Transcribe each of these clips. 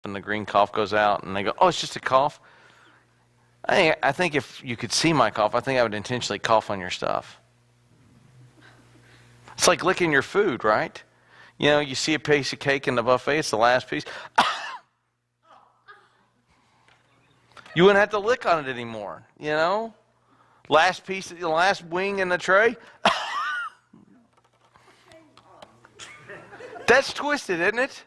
and the green cough goes out, and they go, oh, it's just a cough. I think if you could see my cough, I think I would intentionally cough on your stuff. It's like licking your food, right? You know, you see a piece of cake in the buffet, it's the last piece. You wouldn't have to lick on it anymore, you know? Last piece, the last wing in the tray. That's twisted, isn't it?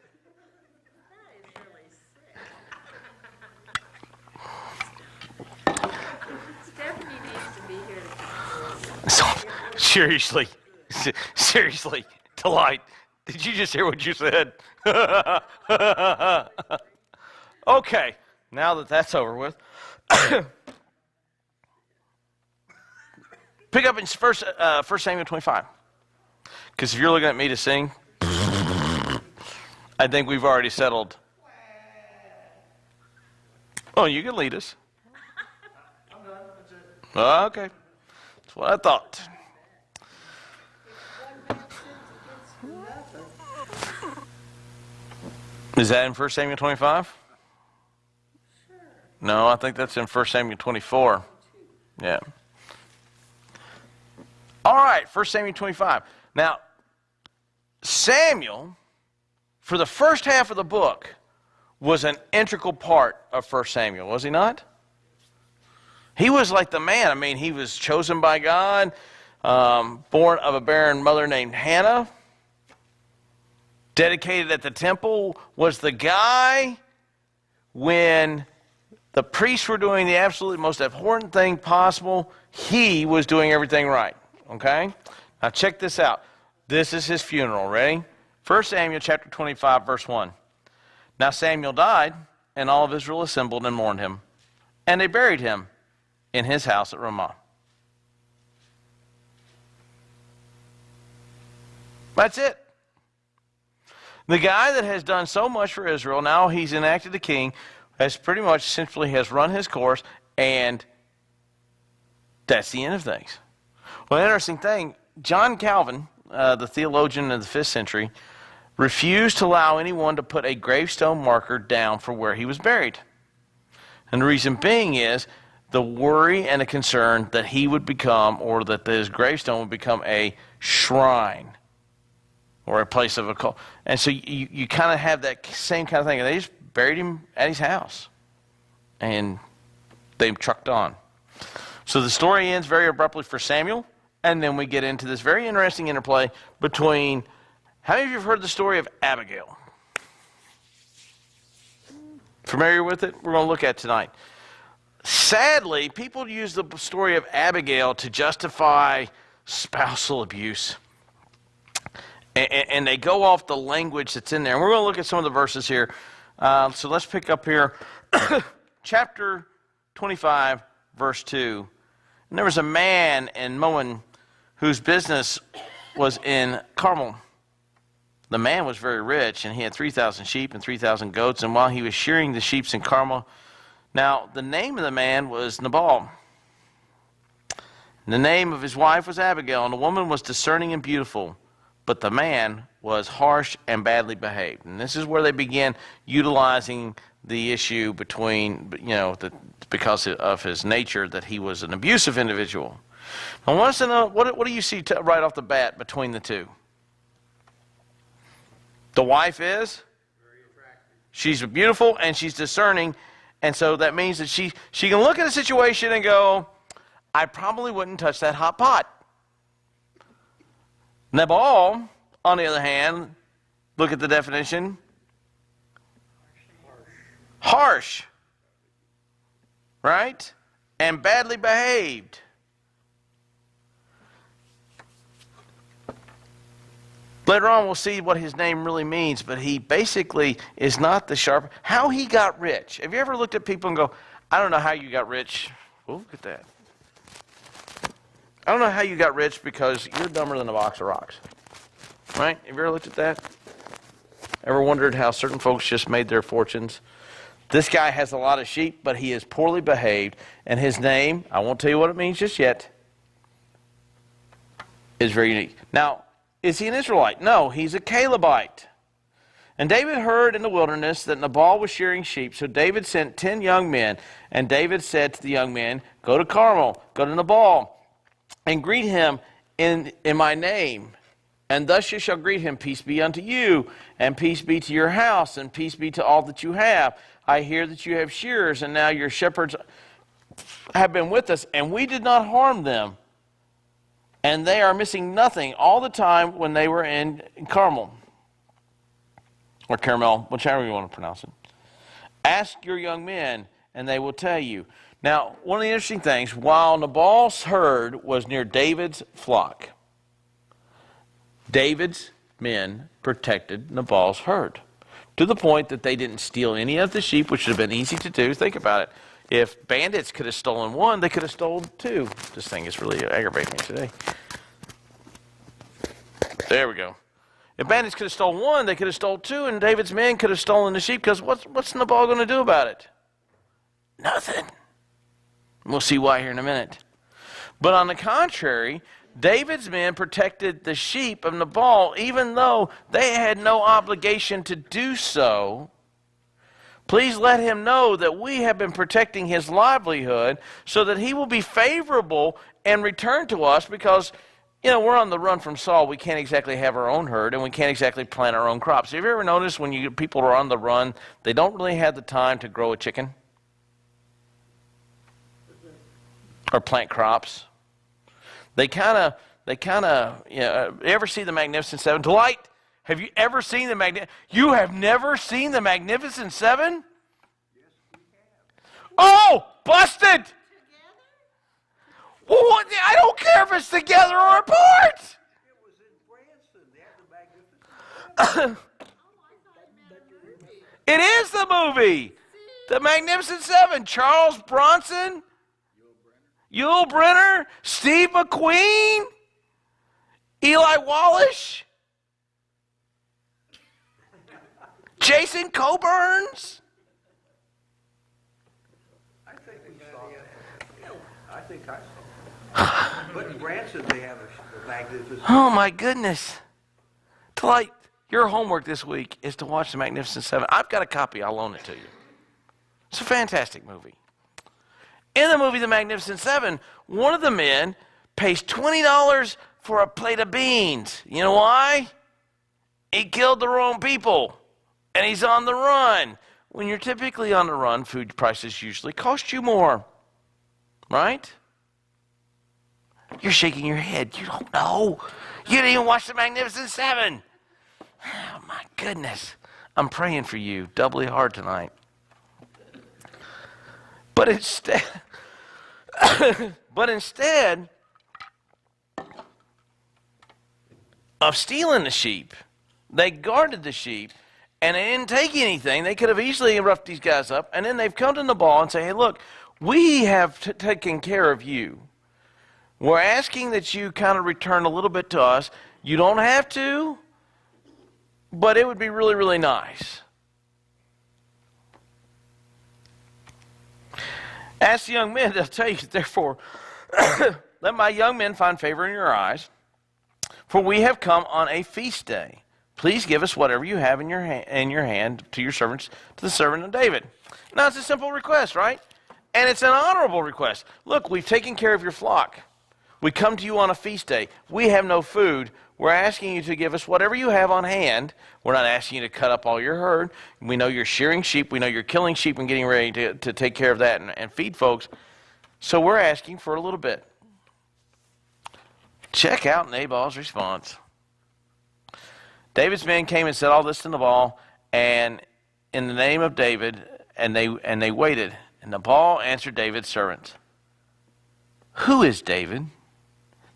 Stephanie needs to be here. So, seriously, Delight, did you just hear what you said? Okay, now that that's over with, pick up in First Samuel 25. Because if you're looking at me to sing, I think we've already settled. Oh, you can lead us. Okay. That's what I thought. Is that in 1 Samuel 25? No, I think that's in 1 Samuel 24. Yeah. All right, 1 Samuel 25. Now, Samuel, for the first half of the book, was an integral part of 1 Samuel, was he not? He was like the man. I mean, he was chosen by God, born of a barren mother named Hannah, dedicated at the temple, was the guy when the priests were doing the absolutely most abhorrent thing possible. He was doing everything right, okay? Now check this out. This is his funeral. Ready? 1 Samuel chapter 25, verse 1. Now Samuel died, and all of Israel assembled and mourned him, and they buried him in his house at Ramah. That's it. The guy that has done so much for Israel, now he's enacted the king, has pretty much simply has run his course, and that's the end of things. Well, interesting thing, John Calvin, the theologian of the 5th century, refused to allow anyone to put a gravestone marker down for where he was buried. And the reason being is the worry and the concern that he would become, or that his gravestone would become a shrine or a place of a cult. And so you kind of have that same kind of thing. And they just buried him at his house. And they trucked on. So the story ends very abruptly for Samuel. And then we get into this very interesting interplay between, how many of you have heard the story of Abigail? Familiar with it? We're going to look at tonight. Sadly, people use the story of Abigail to justify spousal abuse. And they go off the language that's in there. And we're going to look at some of the verses here. So let's pick up here. Chapter 25, verse 2. And there was a man in Moab whose business was in Carmel. The man was very rich, and he had 3,000 sheep and 3,000 goats. And while he was shearing the sheep in Carmel, now the name of the man was Nabal. And the name of his wife was Abigail, and the woman was discerning and beautiful. But the man was harsh and badly behaved. And this is where they began utilizing the issue between, because of his nature, that he was an abusive individual. I want us to know, what do you see right off the bat between the two? The wife is? Very attractive. She's beautiful and she's discerning. And so that means that she can look at a situation and go, I probably wouldn't touch that hot pot. Nabal, on the other hand, look at the definition. Harsh. Right? And badly behaved. Later on, we'll see what his name really means, but he basically is not the sharp. How he got rich. Have you ever looked at people and go, I don't know how you got rich. Oh, look at that. I don't know how you got rich because you're dumber than a box of rocks. Right? Have you ever looked at that? Ever wondered how certain folks just made their fortunes? This guy has a lot of sheep, but he is poorly behaved. And his name, I won't tell you what it means just yet, is very unique. Now, is he an Israelite? No, he's a Calebite. And David heard in the wilderness that Nabal was shearing sheep. So David sent 10 young men. And David said to the young men, go to Carmel, go to Nabal, and greet him in my name. And thus you shall greet him, peace be unto you, and peace be to your house, and peace be to all that you have. I hear that you have shearers, and now your shepherds have been with us, and we did not harm them. And they are missing nothing all the time when they were in Carmel. Or Carmel, whichever you want to pronounce it. Ask your young men, and they will tell you. Now, one of the interesting things, while Nabal's herd was near David's flock, David's men protected Nabal's herd to the point that they didn't steal any of the sheep, which would have been easy to do. Think about it. If bandits could have stolen one, they could have stolen two. This thing is really aggravating me today. There we go. If bandits could have stolen one, they could have stolen two, and David's men could have stolen the sheep, because what's Nabal going to do about it? Nothing. We'll see why here in a minute. But on the contrary, David's men protected the sheep of Nabal, even though they had no obligation to do so. Please let him know that we have been protecting his livelihood so that he will be favorable and return to us, because, we're on the run from Saul. We can't exactly have our own herd, and we can't exactly plant our own crops. Have you ever noticed when people are on the run, they don't really have the time to grow a chicken or plant crops? They kind of, you ever see the Magnificent Seven? Dwight, have you ever seen the You have never seen the Magnificent Seven? Yes, we have. Oh, busted! Well, I don't care if it's together or apart. It was in Branson. They had the Magnificent Seven. It is the movie. The Magnificent Seven. Charles Bronson, Yul Brynner, Steve McQueen, Eli Wallace, Jason Coburns. I think we saw it. I think I saw it. But in Branson, they have a Magnificent. Oh my goodness. Dwight, your homework this week is to watch The Magnificent Seven. I've got a copy. I'll loan it to you. It's a fantastic movie. In the movie The Magnificent Seven, one of the men pays $20 for a plate of beans. You know why? He killed the wrong people, and he's on the run. When you're typically on the run, food prices usually cost you more, right? You're shaking your head. You don't know. You didn't even watch The Magnificent Seven. Oh, my goodness. I'm praying for you doubly hard tonight. But instead of stealing the sheep, they guarded the sheep, and they didn't take anything. They could have easily roughed these guys up, and then they've come to Nabal and say, hey, look, we have taken care of you. We're asking that you kind of return a little bit to us. You don't have to, but it would be really, really nice. Ask the young men, they'll tell you, therefore, let my young men find favor in your eyes, for we have come on a feast day. Please give us whatever you have in your hand to your servants, to the servant of David. Now, it's a simple request, right? And it's an honorable request. Look, we've taken care of your flock. We come to you on a feast day. We have no food. We're asking you to give us whatever you have on hand. We're not asking you to cut up all your herd. We know you're shearing sheep. We know you're killing sheep and getting ready to take care of that and feed folks. So we're asking for a little bit. Check out Nabal's response. David's men came and said all this to Nabal, and in the name of David, and they waited. And Nabal answered David's servants, who is David?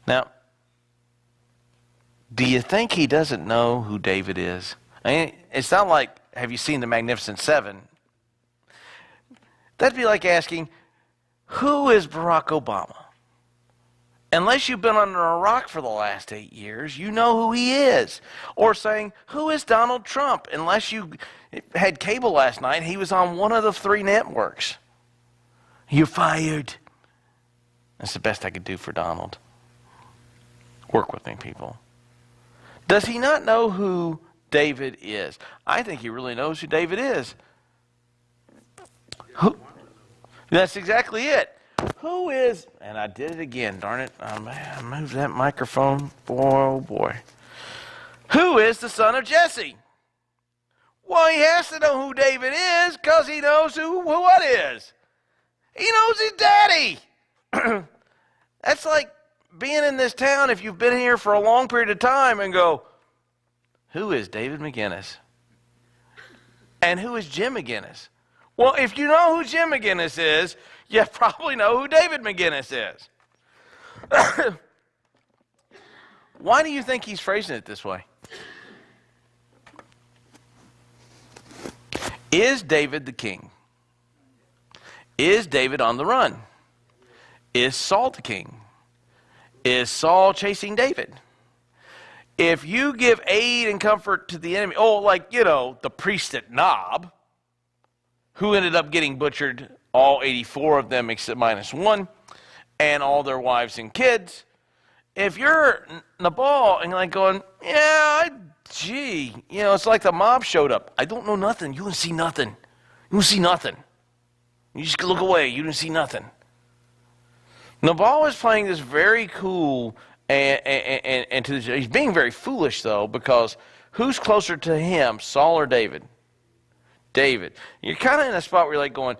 Now, do you think he doesn't know who David is? I mean, it's not like, have you seen The Magnificent Seven? That'd be like asking, who is Barack Obama? Unless you've been under a rock for the last 8 years, you know who he is. Or saying, who is Donald Trump? Unless you had cable last night, he was on one of the 3 networks. You're fired. That's the best I could do for Donald. Work with me, people. Does he not know who David is. I think he really knows who David is. Who? That's exactly it. Who is, and I did it again, darn it. I moved that microphone. Boy, oh boy. Who is the son of Jesse? Well, he has to know who David is because he knows who what is. He knows his daddy. That's like being in this town if you've been here for a long period of time and go, who is David McGinnis? And who is Jim McGinnis? Well, if you know who Jim McGinnis is, you probably know who David McGinnis is. Why do you think he's phrasing it this way? Is David the king? Is David on the run? Is Saul the king? Is Saul chasing David? If you give aid and comfort to the enemy, the priest at Nob, who ended up getting butchered, all 84 of them except minus one, and all their wives and kids. If you're Nabal and like going, it's like the mob showed up. I don't know nothing. You didn't see nothing. You didn't see nothing. You just look away. You didn't see nothing. Nabal is playing this very cool, and he's being very foolish, though, because who's closer to him, Saul or David? David. You're kind of in a spot where you're like going,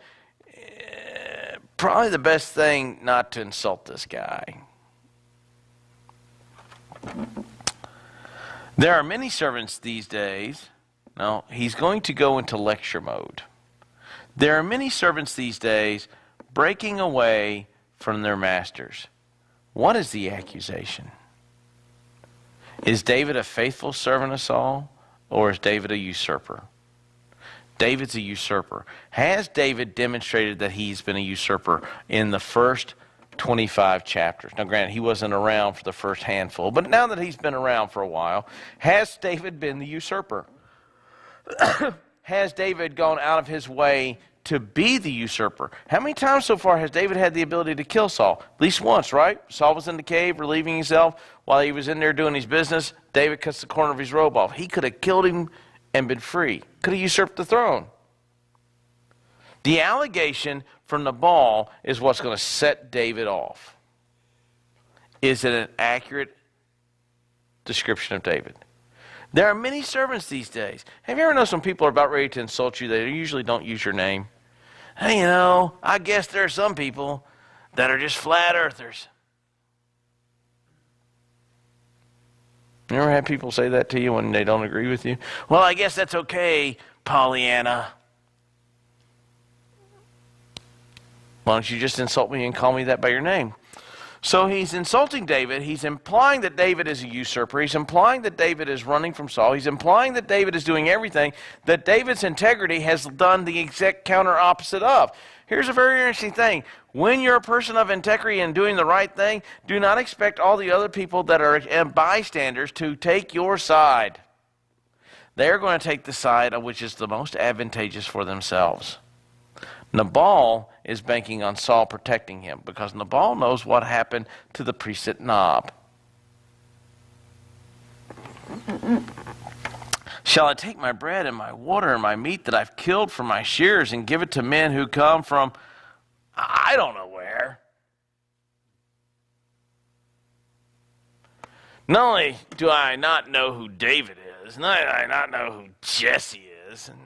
probably the best thing not to insult this guy. There are many servants these days. No, he's going to go into lecture mode. There are many servants these days breaking away from their masters. What is the accusation? Is David a faithful servant of Saul, or is David a usurper? David's a usurper. Has David demonstrated that he's been a usurper in the first 25 chapters? Now, granted, he wasn't around for the first handful, but now that he's been around for a while, has David been the usurper? Has David gone out of his way to be the usurper? How many times so far has David had the ability to kill Saul? At least once, right? Saul was in the cave relieving himself while he was in there doing his business. David cuts the corner of his robe off. He could have killed him and been free. Could have usurped the throne. The allegation from Nabal is what's going to set David off. Is it an accurate description of David? There are many servants these days. Have you ever noticed when people are about ready to insult you, they usually don't use your name? Hey, I guess there are some people that are just flat earthers. You ever had people say that to you when they don't agree with you? Well, I guess that's okay, Pollyanna. Why don't you just insult me and call me that by your name? So he's insulting David. He's implying that David is a usurper. He's implying that David is running from Saul. He's implying that David is doing everything that David's integrity has done the exact counter opposite of. Here's a very interesting thing. When you're a person of integrity and doing the right thing, do not expect all the other people that are bystanders to take your side. They're going to take the side of which is the most advantageous for themselves. Nabal is banking on Saul protecting him because Nabal knows what happened to the priest at Nob. Shall I take my bread and my water and my meat that I've killed from my shears and give it to men who come from I don't know where? Not only do I not know who David is, not do I not know who Jesse is, and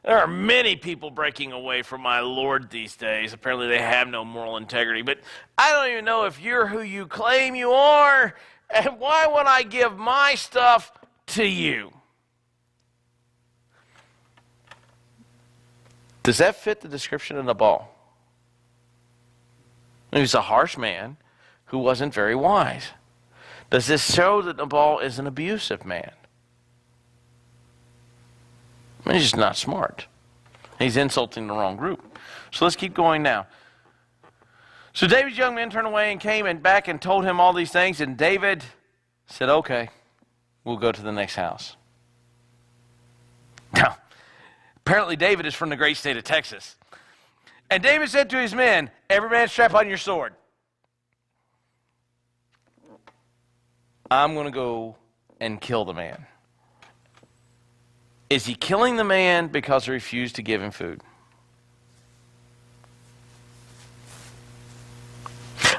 there are many people breaking away from my Lord these days. Apparently they have no moral integrity, but I don't even know if you're who you claim you are, and why would I give my stuff to you? Does that fit the description of Nabal? He was a harsh man who wasn't very wise. Does this show that Nabal is an abusive man? He's just not smart. He's insulting the wrong group. So let's keep going now. So David's young men turned away and came and back and told him all these things, and David said, okay, we'll go to the next house. Now, apparently David is from the great state of Texas. And David said to his men, every man strap on your sword. I'm going to go and kill the man. Is he killing the man because he refused to give him food?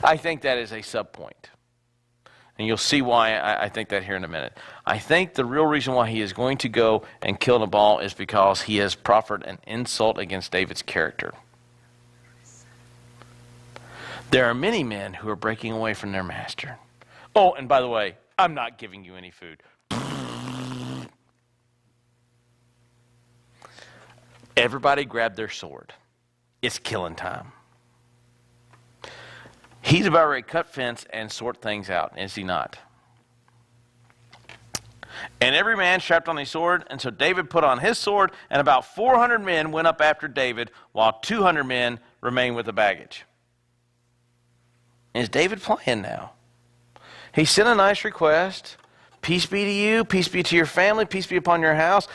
I think that is a sub-point. And you'll see why I think that here in a minute. I think the real reason why he is going to go and kill Nabal is because he has proffered an insult against David's character. There are many men who are breaking away from their master. Oh, and by the way, I'm not giving you any food. Everybody grab their sword. It's killing time. He's about ready to cut fence and sort things out, is he not? And every man strapped on his sword, and so David put on his sword, and about 400 men went up after David, while 200 men remained with the baggage. Is David playing now? He sent a nice request. Peace be to you, peace be to your family, peace be upon your house.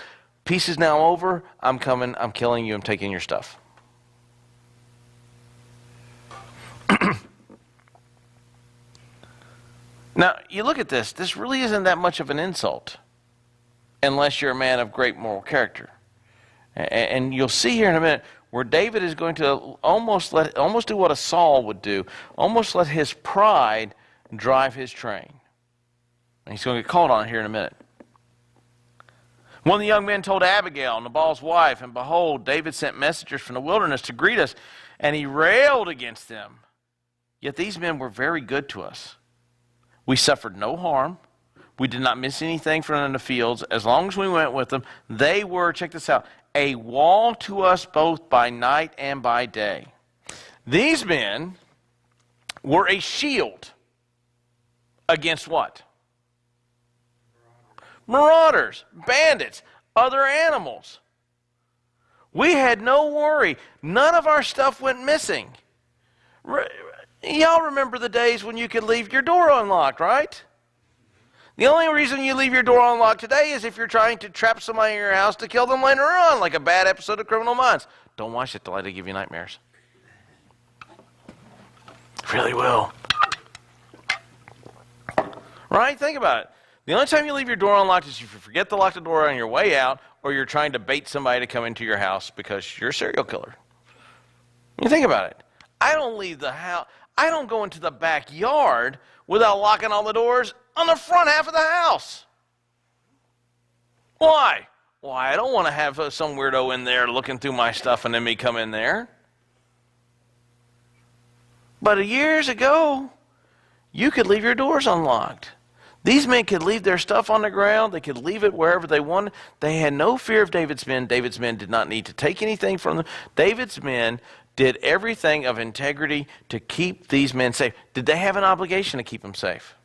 Peace is now over. I'm coming, I'm killing you, I'm taking your stuff. Now, you look at this. This really isn't that much of an insult unless you're a man of great moral character. And you'll see here in a minute where David is going to almost do what a Saul would do, almost let his pride drive his train. And he's going to get called on it here in a minute. One of the young men told Abigail, Nabal's wife, and behold, David sent messengers from the wilderness to greet us, and he railed against them. Yet these men were very good to us. We suffered no harm. We did not miss anything from the fields. As long as we went with them, they were, check this out, a wall to us both by night and by day. These men were a shield against what? Marauders, bandits, other animals. We had no worry. None of our stuff went missing. Y'all remember the days when you could leave your door unlocked, right? The only reason you leave your door unlocked today is if you're trying to trap somebody in your house to kill them later on, like a bad episode of Criminal Minds. Don't watch it till they give you nightmares. Really will. Right? Think about it. The only time you leave your door unlocked is if you forget to lock the door on your way out, or you're trying to bait somebody to come into your house because you're a serial killer. You think about it. I don't leave the house. I don't go into the backyard without locking all the doors on the front half of the house. Why? Why? I don't want to have some weirdo in there looking through my stuff and then me come in there. But years ago, you could leave your doors unlocked. These men could leave their stuff on the ground. They could leave it wherever they wanted. They had no fear of David's men. David's men did not need to take anything from them. David's men did everything of integrity to keep these men safe. Did they have an obligation to keep them safe?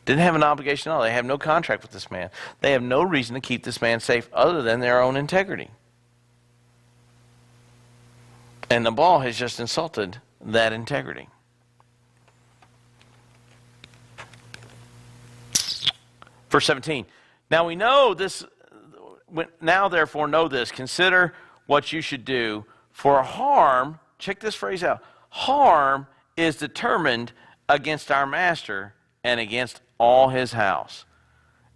Didn't have an obligation at all. They have no contract with this man. They have no reason to keep this man safe other than their own integrity. And Nabal has just insulted that integrity. Verse 17. Now we know this. Now therefore know this. Consider what you should do. For harm, check this phrase out, harm is determined against our master and against all his house.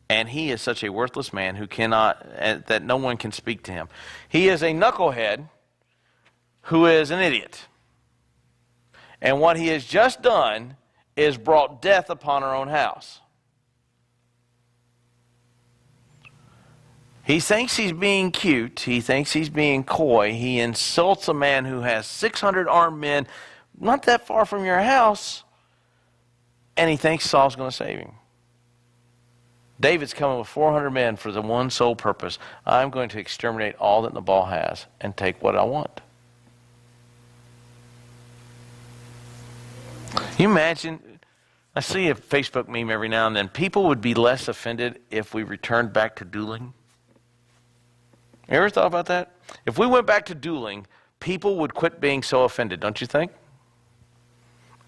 And he is such a worthless man who cannot, that no one can speak to him. He is a knucklehead who is an idiot. And what he has just done is brought death upon our own house. He thinks he's being cute. He thinks he's being coy. He insults a man who has 600 armed men not that far from your house, and he thinks Saul's going to save him. David's coming with 400 men for the one sole purpose. I'm going to exterminate all that Nabal has and take what I want. Can you imagine? I see a Facebook meme every now and then. People would be less offended if we returned back to dueling. You ever thought about that? If we went back to dueling, people would quit being so offended, don't you think?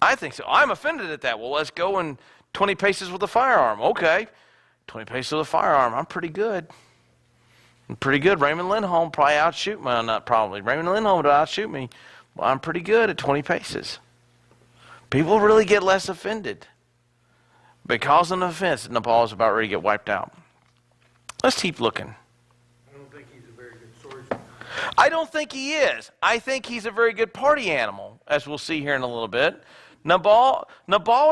I think so. I'm offended at that. Well, let's go in 20 paces with a firearm. Okay. 20 paces with a firearm. I'm pretty good. I'm pretty good. Raymond Lindholm probably outshoot me. Well, not probably. Raymond Lindholm would outshoot me. Well, I'm pretty good at 20 paces. People really get less offended because of an offense. Nabal is about ready to get wiped out. Let's keep looking. I don't think he is. I think he's a very good party animal, as we'll see here in a little bit. Nabal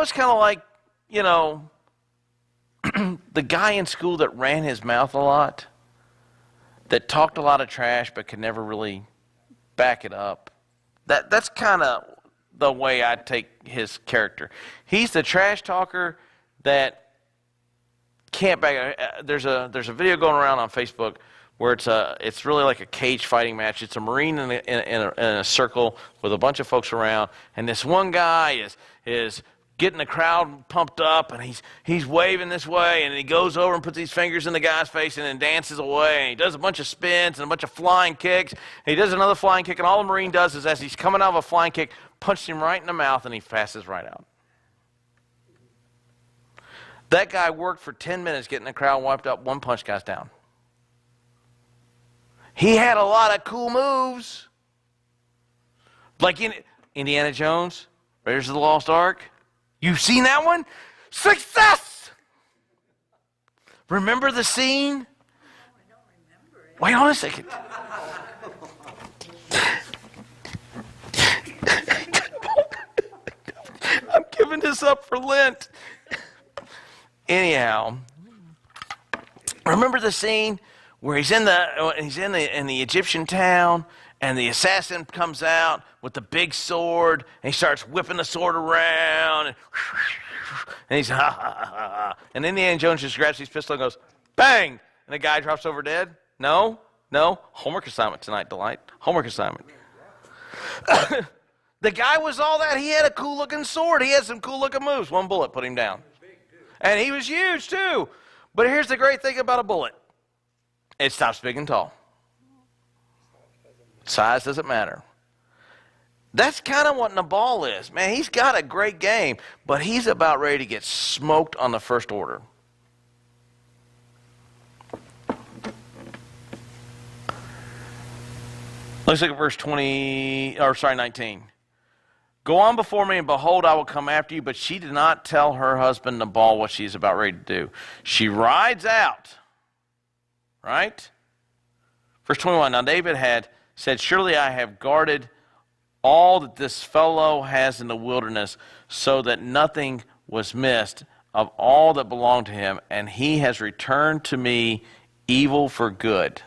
is kind of like, you know, the guy in school that ran his mouth a lot, that talked a lot of trash but could never really back it up. That's kind of the way I take his character. He's the trash talker that can't back it. There's a video going around on Facebook where it's really like a cage fighting match. It's a Marine in a circle with a bunch of folks around, and this one guy is getting the crowd pumped up, and he's waving this way, and he goes over and puts these fingers in the guy's face and then dances away, and he does a bunch of spins and a bunch of flying kicks, and he does another flying kick, and all the Marine does is, as he's coming out of a flying kick, punches him right in the mouth, and he passes right out. That guy worked for 10 minutes getting the crowd wiped up. One punch, guy's down. He had a lot of cool moves. Like in Indiana Jones, Raiders of the Lost Ark. You've seen that one? Success! Remember the scene? I don't remember it. Wait on a second. I'm giving this up for Lent. Anyhow, remember the scene where he's in the Egyptian town, and the assassin comes out with the big sword, and he starts whipping the sword around, and he's ha ha ha ha. And Indiana Jones just grabs his pistol and goes, bang! And the guy drops over dead. No. Homework assignment tonight, Delight. Homework assignment. The guy was all that. He had a cool looking sword. He had some cool looking moves. One bullet put him down. And he was huge too. But here's the great thing about a bullet. It stops big and tall. Size doesn't matter. That's kind of what Nabal is. Man, he's got a great game, but he's about ready to get smoked on the first order. Let's look at verse 19. Go on before me, and behold, I will come after you. But she did not tell her husband Nabal what she is about ready to do. She rides out. Right? Verse 21, now David had said, surely I have guarded all that this fellow has in the wilderness, so that nothing was missed of all that belonged to him, and he has returned to me evil for good.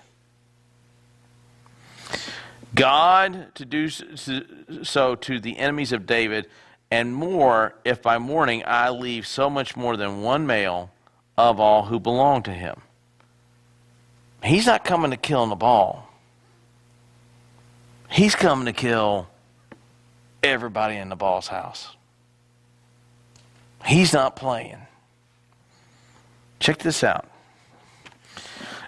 God to do so to the enemies of David, and more, if by morning I leave so much more than one male of all who belong to him. He's not coming to kill Nabal. He's coming to kill everybody in Nabal's house. He's not playing. Check this out.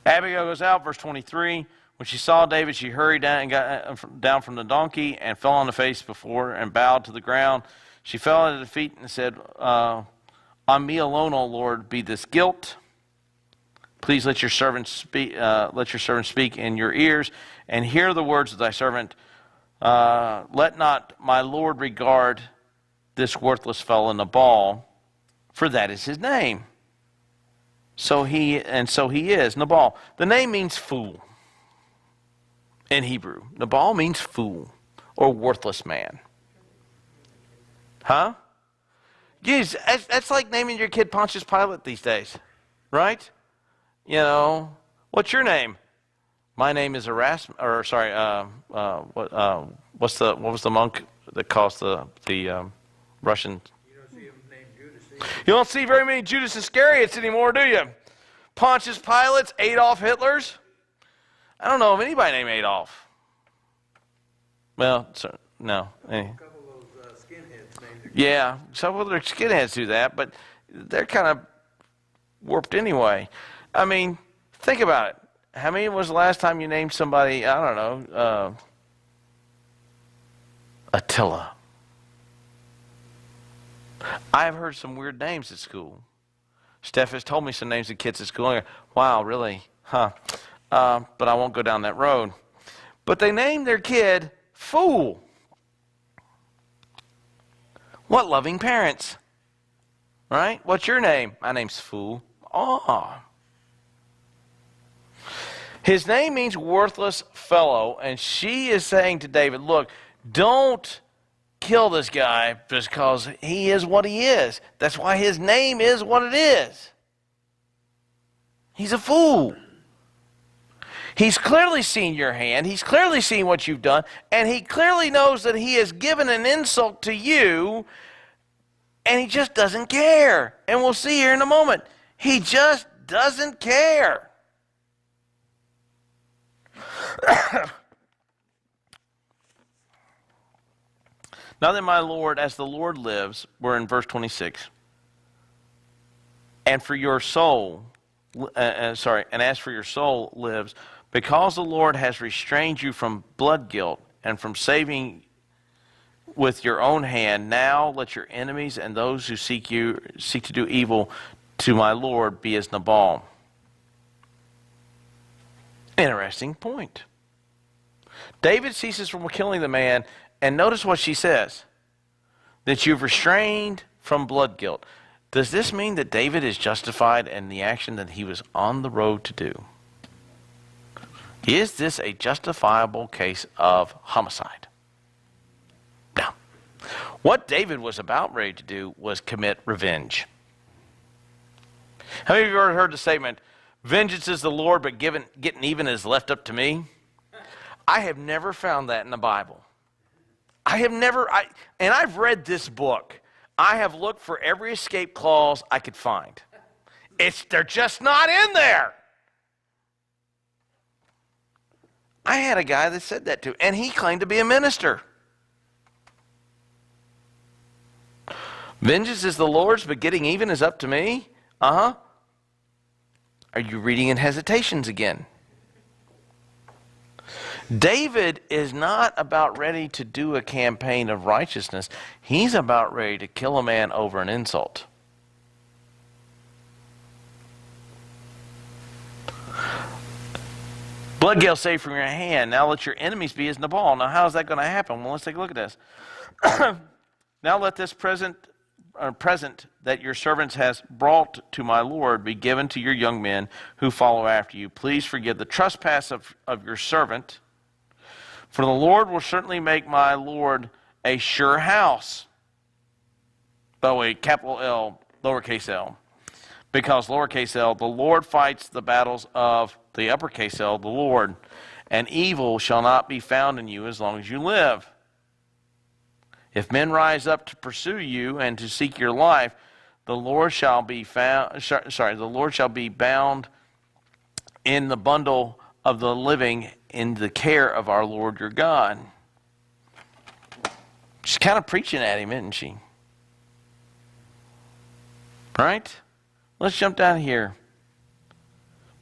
Abigail goes out, verse 23. When she saw David, she hurried down and got down from the donkey and fell on the face before and bowed to the ground. She fell at his feet and said, on me alone, O Lord, be this guilt. Please let your servant speak. In your ears, and hear the words of thy servant. Let not my Lord regard this worthless fellow Nabal, for that is his name. So he is Nabal. The name means fool in Hebrew. Nabal means fool or worthless man. Huh? Yes, that's like naming your kid Pontius Pilate these days, right? You know, what's your name? My name is Erasmus. Or sorry, what was the monk that caused the Russian? You don't see him named Judas. You don't see very many Judas Iscariots anymore, do you? Pontius Pilates, Adolf Hitlers. I don't know of anybody named Adolf. Well, no. A couple of those skinheads named. Yeah, some of their skinheads do that, but they're kind of warped anyway. I mean, think about it. How many was the last time you named somebody, I don't know, Attila? I've heard some weird names at school. Steph has told me some names of kids at school. And I go, wow, really? Huh. But I won't go down that road. But they named their kid Fool. What loving parents. Right? What's your name? My name's Fool. Oh. His name means worthless fellow, and she is saying to David, look, don't kill this guy because he is what he is. That's why his name is what it is. He's a fool. He's clearly seen your hand. He's clearly seen what you've done, and he clearly knows that he has given an insult to you, and he just doesn't care. And we'll see here in a moment. He just doesn't care. Now then, my Lord, as the Lord lives, we're in verse 26, and for your soul, and as for your soul lives, because the Lord has restrained you from blood guilt and from saving with your own hand, now let your enemies and those who seek to do evil to my Lord be as Nabal. Interesting point. David ceases from killing the man, and notice what she says, that you've restrained from blood guilt. Does this mean that David is justified in the action that he was on the road to do? Is this a justifiable case of homicide? No. What David was about ready to do was commit revenge. How many of you have ever heard the statement, vengeance is the Lord, but getting even is left up to me? I have never found that in the Bible. And I've read this book. I have looked for every escape clause I could find. They're just not in there. I had a guy that said that too, and he claimed to be a minister. Vengeance is the Lord's, but getting even is up to me? Are you reading in hesitations again? David is not about ready to do a campaign of righteousness. He's about ready to kill a man over an insult. Blood guilt saved from your hand. Now let your enemies be as Nabal. Now how is that going to happen? Well, let's take a look at this. Now let this present that your servants has brought to my Lord be given to your young men who follow after you. Please forgive the trespass of your servant, for the Lord will certainly make my Lord a sure house. By the way, capital L, lowercase l. Because lowercase l, the Lord fights the battles of the uppercase L, the Lord, and evil shall not be found in you as long as you live. If men rise up to pursue you and to seek your life, the Lord shall be the Lord shall be bound in the bundle of the living in the care of our Lord your God. She's kind of preaching at him, isn't she? Right? Let's jump down here.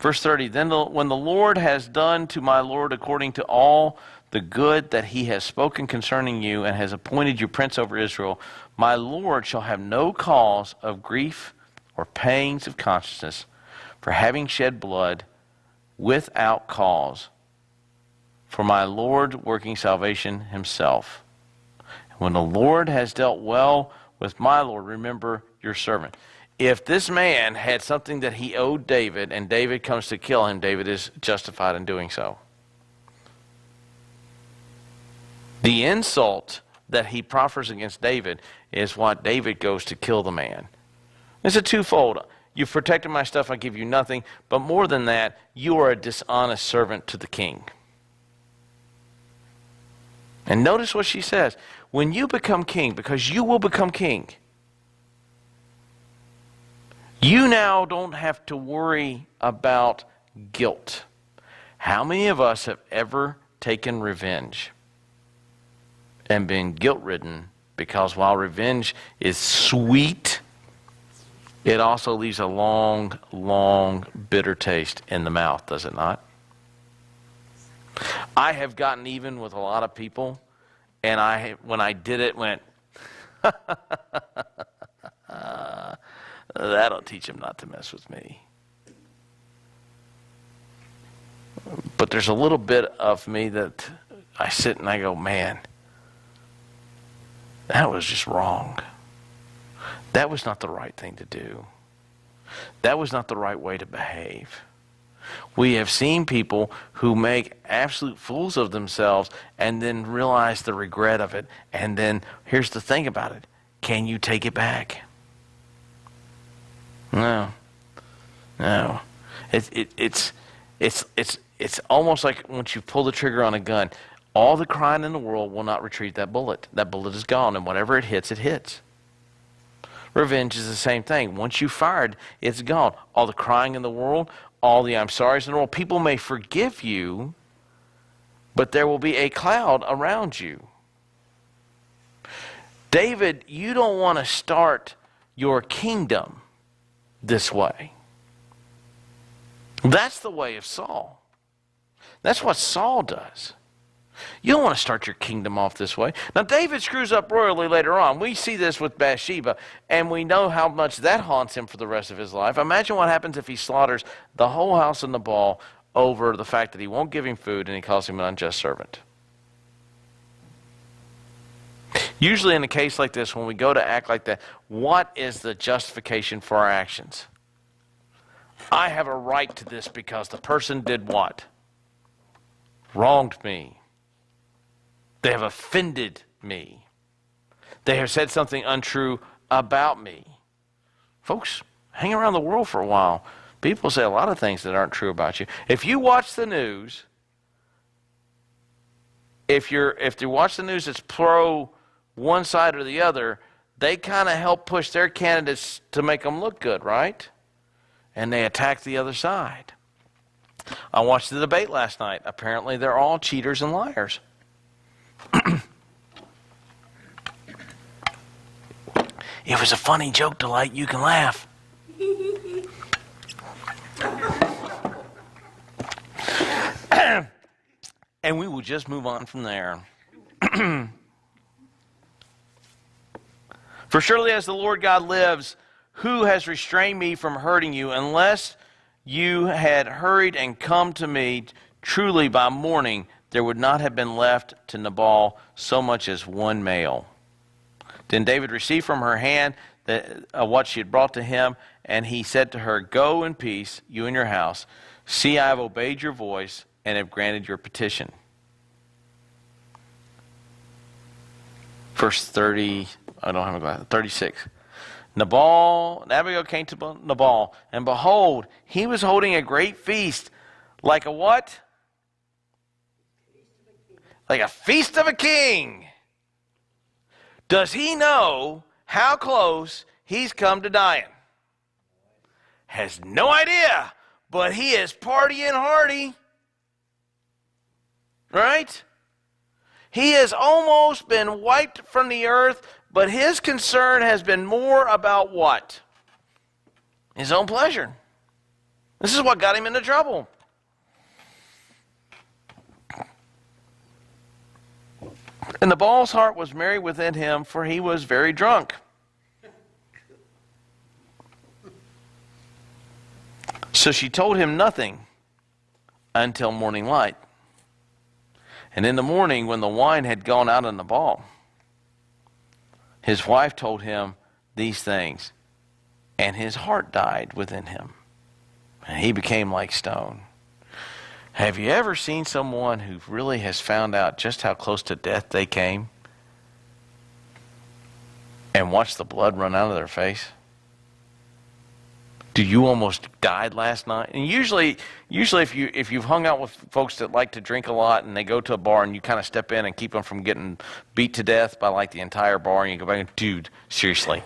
Verse 30, then when the Lord has done to my Lord according to all the good that he has spoken concerning you and has appointed you prince over Israel, my Lord shall have no cause of grief or pangs of conscience for having shed blood without cause, for my Lord working salvation himself. When the Lord has dealt well with my Lord, remember your servant. If this man had something that he owed David and David comes to kill him, David is justified in doing so. The insult that he proffers against David is what David goes to kill the man. It's a twofold. You've protected my stuff, I give you nothing. But more than that, you are a dishonest servant to the king. And notice what she says. When you become king, because you will become king, you now don't have to worry about guilt. How many of us have ever taken revenge and been guilt-ridden because while revenge is sweet, it also leaves a long, long, bitter taste in the mouth, does it not? I have gotten even with a lot of people, and when I did it, went, that'll teach them not to mess with me. But there's a little bit of me that I sit and I go, man, that was just wrong. That was not the right thing to do. That was not the right way to behave. We have seen people who make absolute fools of themselves and then realize the regret of it. And then here's the thing about it. Can you take it back? No. It's almost like once you pull the trigger on a gun, all the crying in the world will not retrieve that bullet. That bullet is gone, and whatever it hits, it hits. Revenge is the same thing. Once you fired, it's gone. All the crying in the world, all the I'm sorry's in the world, people may forgive you, but there will be a cloud around you. David, you don't want to start your kingdom this way. That's the way of Saul. That's what Saul does. You don't want to start your kingdom off this way. Now, David screws up royally later on. We see this with Bathsheba, and we know how much that haunts him for the rest of his life. Imagine what happens if he slaughters the whole house of Nabal over the fact that he won't give him food and he calls him an unjust servant. Usually in a case like this, when we go to act like that, what is the justification for our actions? I have a right to this because the person did what? Wronged me. They have offended me. They have said something untrue about me. Folks, hang around the world for a while. People say a lot of things that aren't true about you. If you watch the news, if you watch the news that's pro one side or the other, they kind of help push their candidates to make them look good, right? And they attack the other side. I watched the debate last night. Apparently they're all cheaters and liars. It was a funny joke, Delight. You can laugh. And we will just move on from there. For surely as the Lord God lives, who has restrained me from hurting you, unless you had hurried and come to me, truly by morning there would not have been left to Nabal so much as one male. Then David received from her hand what she had brought to him, and he said to her, Go in peace, you and your house. See, I have obeyed your voice and have granted your petition. Verse 30, I don't have a glass, 36. Abigail came to Nabal, and behold, he was holding a great feast, like a what? Like a feast of a king. Does he know how close he's come to dying? Has no idea, but he is partying hardy. Right? He has almost been wiped from the earth, but his concern has been more about what? His own pleasure. This is what got him into trouble. And Nabal's heart was merry within him, for he was very drunk. So she told him nothing until morning light. And in the morning, when the wine had gone out of Nabal, his wife told him these things, and his heart died within him, and he became like stone. Have you ever seen someone who really has found out just how close to death they came and watched the blood run out of their face? Do you almost died last night? And usually if you've hung out with folks that like to drink a lot and they go to a bar and you kind of step in and keep them from getting beat to death by like the entire bar, and you go back and, dude, seriously,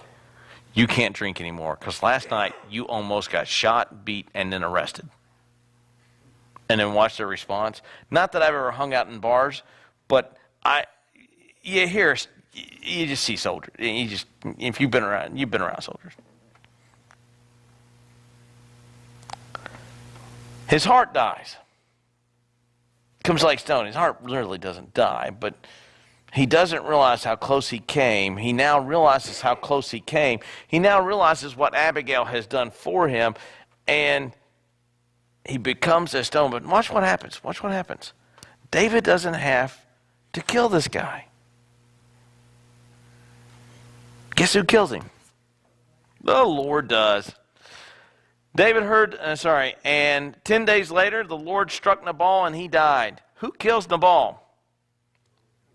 you can't drink anymore because last night you almost got shot, beat, and then arrested. And then watch their response. Not that I've ever hung out in bars, but you just see soldiers. If you've been around soldiers. His heart dies. Comes like stone. His heart literally doesn't die, but he doesn't realize how close he came. He now realizes how close he came. He now realizes what Abigail has done for him, and he becomes a stone. But watch what happens. Watch what happens. David doesn't have to kill this guy. Guess who kills him? The Lord does. And 10 days later, the Lord struck Nabal and he died. Who kills Nabal?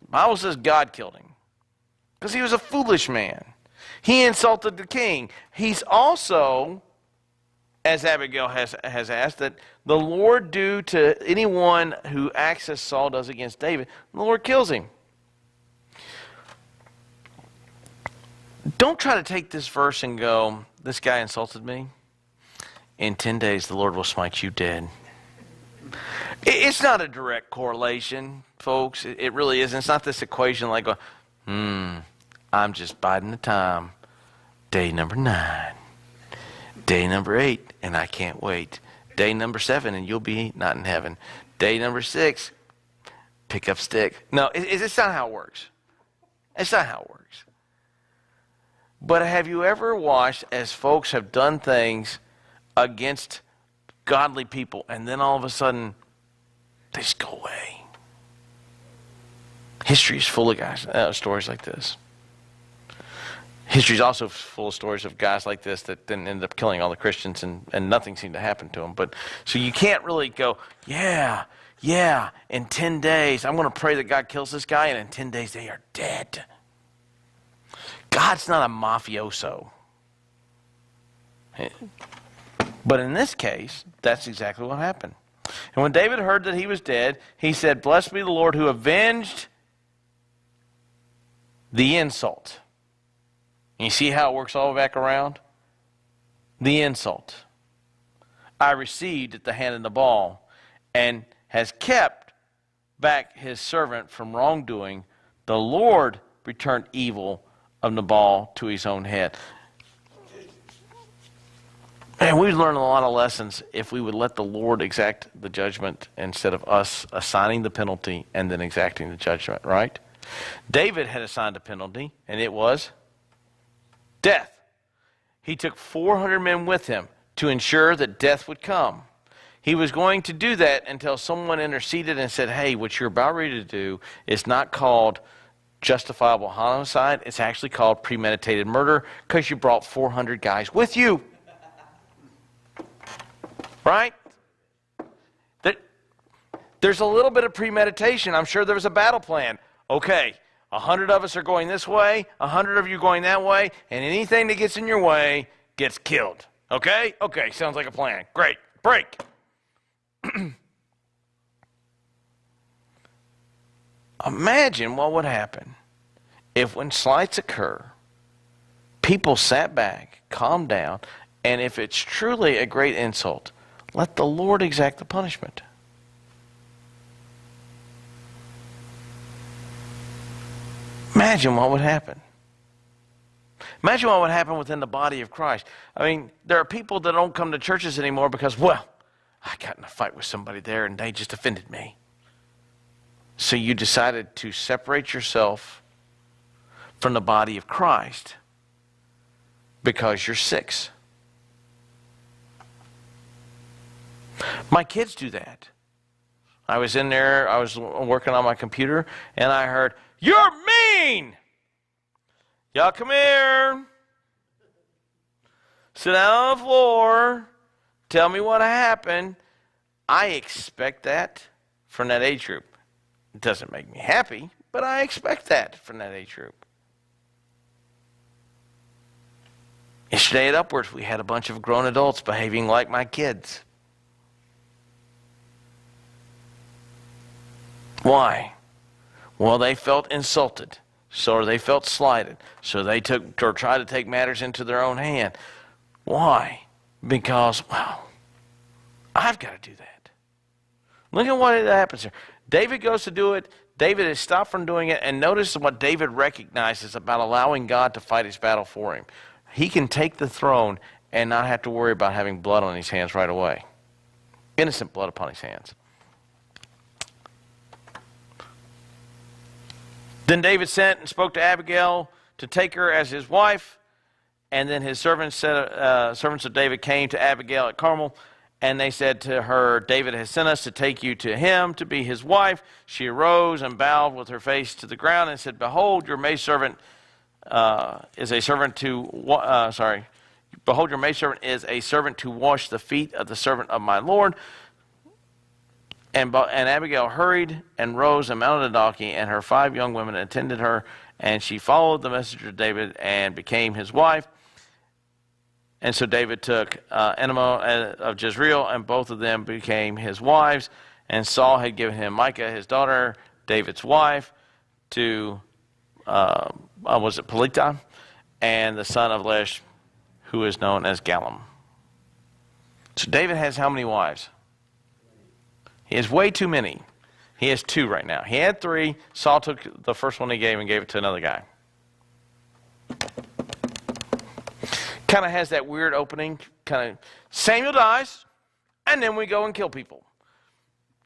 The Bible says God killed him because he was a foolish man. He insulted the king. He's also, as Abigail has asked, that the Lord do to anyone who acts as Saul does against David. The Lord kills him. Don't try to take this verse and go, this guy insulted me. In 10 days, the Lord will smite you dead. It's not a direct correlation, folks. It really isn't. It's not this equation like, I'm just biding the time. Day number 9. Day number 8, and I can't wait. Day number 7, and you'll be not in heaven. Day number 6, pick up stick. No, it's not how it works. It's not how it works. But have you ever watched as folks have done things against godly people, and then all of a sudden, they just go away? History is full of stories like this. History is also full of stories of guys like this that then end up killing all the Christians, and nothing seemed to happen to them. But so you can't really go, yeah, in 10 days, I'm going to pray that God kills this guy, and in 10 days, they are dead. God's not a mafioso. But in this case, that's exactly what happened. And when David heard that he was dead, he said, "Blessed be the Lord who avenged the insult." And you see how it works all back around? The insult I received at the hand of Nabal, and has kept back his servant from wrongdoing. The Lord returned evil of Nabal to his own head. And we'd learn a lot of lessons if we would let the Lord exact the judgment instead of us assigning the penalty and then exacting the judgment, right? David had assigned a penalty, and it was death. He took 400 men with him to ensure that death would come. He was going to do that until someone interceded and said, hey, what you're about ready to do is not called justifiable homicide. It's actually called premeditated murder because you brought 400 guys with you. Right? There's a little bit of premeditation. I'm sure there was a battle plan. Okay, 100 of us are going this way, 100 of you going that way, and anything that gets in your way gets killed. Okay? Okay, sounds like a plan. Great. Break. Imagine what would happen if when slights occur, people sat back, calmed down, and if it's truly a great insult, let the Lord exact the punishment. Imagine what would happen. Imagine what would happen within the body of Christ. I mean, there are people that don't come to churches anymore because, well, I got in a fight with somebody there and they just offended me. So you decided to separate yourself from the body of Christ because you're 6. My kids do that. I was in there, I was working on my computer, and I heard, "You're mean! Y'all come here. Sit down on the floor. Tell me what happened." I expect that from that age group. It doesn't make me happy, but I expect that from that age group. Yesterday at Upwards, we had a bunch of grown adults behaving like my kids. Why? Well, they felt insulted, so they felt slighted, so they took or tried to take matters into their own hand. Why? Because, well, I've got to do that. Look at what happens here. David goes to do it. David is stopped from doing it, and notice what David recognizes about allowing God to fight his battle for him. He can take the throne and not have to worry about having blood on his hands right away. Innocent blood upon his hands. Then David sent and spoke to Abigail to take her as his wife. And then his servants of David came to Abigail at Carmel. And they said to her, "David has sent us to take you to him to be his wife." She arose and bowed with her face to the ground and said, "Behold, your maidservant is a servant to Behold, your maidservant is a servant to wash the feet of the servant of my Lord. And Abigail hurried and rose and mounted a donkey, and her 5 young women attended her, and she followed the messenger of David and became his wife. And so David took Enema of Jezreel, and both of them became his wives. And Saul had given him Micah, his daughter, David's wife, to, was it Pelita? And the son of Lesh, who is known as Gallim. So David has how many wives? He has way too many. He has 2 right now. He had 3. Saul took the first one he gave and gave it to another guy. Kind of has that weird opening. Kind of Samuel dies, and then we go and kill people.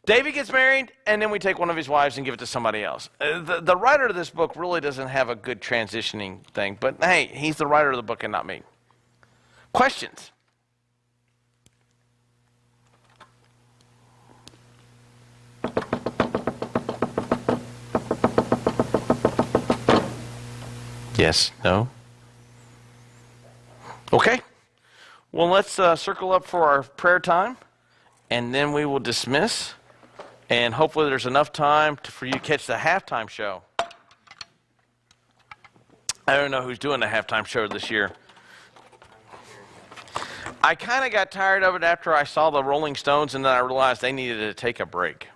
David gets married, and then we take one of his wives and give it to somebody else. The writer of this book really doesn't have a good transitioning thing, but hey, he's the writer of the book and not me. Questions? Yes, no? Okay. Well, let's circle up for our prayer time, and then we will dismiss. And hopefully there's enough time for you to catch the halftime show. I don't know who's doing the halftime show this year. I kind of got tired of it after I saw the Rolling Stones, and then I realized they needed to take a break.